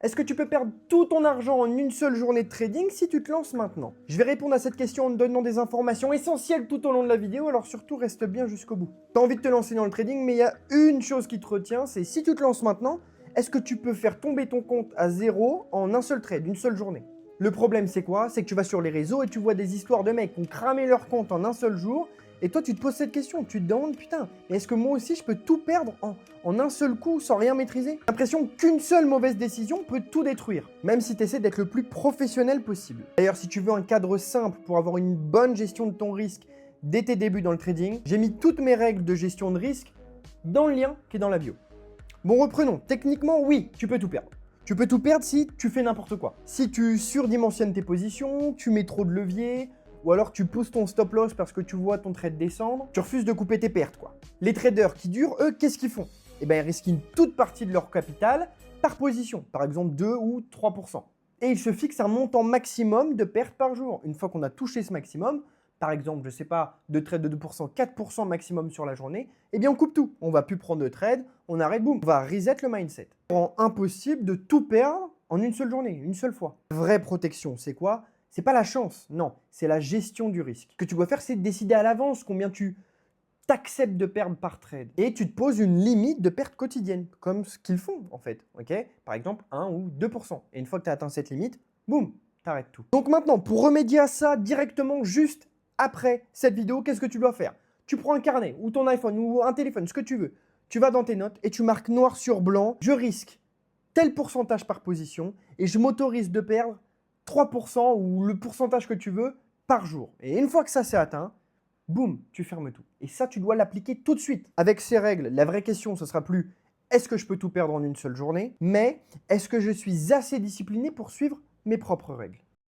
Est-ce que tu peux perdre tout ton argent en une seule journée de trading si tu te lances maintenant? Je vais répondre à cette question en te donnant des informations essentielles tout au long de la vidéo, alors surtout reste bien jusqu'au bout. Tu as envie de te lancer dans le trading, mais il y a une chose qui te retient, c'est si tu te lances maintenant, est-ce que tu peux faire tomber ton compte à zéro en un seul trade, une seule journée? Le problème c'est quoi? C'est que tu vas sur les réseaux et tu vois des histoires de mecs qui ont cramé leur compte en un seul jour. Et toi, tu te poses cette question, tu te demandes, putain, mais est-ce que moi aussi, je peux tout perdre en un seul coup, sans rien maîtriser? J'ai l'impression qu'une seule mauvaise décision peut tout détruire, même si tu essaies d'être le plus professionnel possible. D'ailleurs, si tu veux un cadre simple pour avoir une bonne gestion de ton risque dès tes débuts dans le trading, j'ai mis toutes mes règles de gestion de risque dans le lien qui est dans la bio. Bon, reprenons. Techniquement, oui, tu peux tout perdre. Tu peux tout perdre si tu fais n'importe quoi. Si tu surdimensionnes tes positions, tu mets trop de levier, ou alors tu pousses ton stop loss parce que tu vois ton trade descendre, tu refuses de couper tes pertes, quoi. Les traders qui durent, eux, qu'est-ce qu'ils font? Eh bien, ils risquent une toute partie de leur capital par position, par exemple 2 ou 3%. Et ils se fixent un montant maximum de pertes par jour. Une fois qu'on a touché ce maximum, par exemple, je ne sais pas, de trade de 2%, 4% maximum sur la journée, eh bien on coupe tout. On ne va plus prendre de trade, on arrête, boum. On va reset le mindset. Ça rend impossible de tout perdre en une seule journée, une seule fois. Vraie protection, c'est quoi? C'est pas la chance, non, c'est la gestion du risque. Ce que tu dois faire, c'est décider à l'avance combien tu t'acceptes de perdre par trade. Et tu te poses une limite de perte quotidienne, comme ce qu'ils font en fait. Ok, par exemple 1 ou 2%. Et une fois que tu as atteint cette limite, boum, t'arrêtes tout. Donc maintenant, pour remédier à ça directement, juste après cette vidéo, qu'est-ce que tu dois faire? Tu prends un carnet ou ton iPhone ou un téléphone, ce que tu veux. Tu vas dans tes notes et tu marques noir sur blanc, je risque tel pourcentage par position et je m'autorise de perdre 3% ou le pourcentage que tu veux par jour. Et une fois que ça c'est atteint, boum, tu fermes tout. Et ça, tu dois l'appliquer tout de suite. Avec ces règles, la vraie question, ce sera plus est-ce que je peux tout perdre en une seule journée, mais est-ce que je suis assez discipliné pour suivre mes propres règles?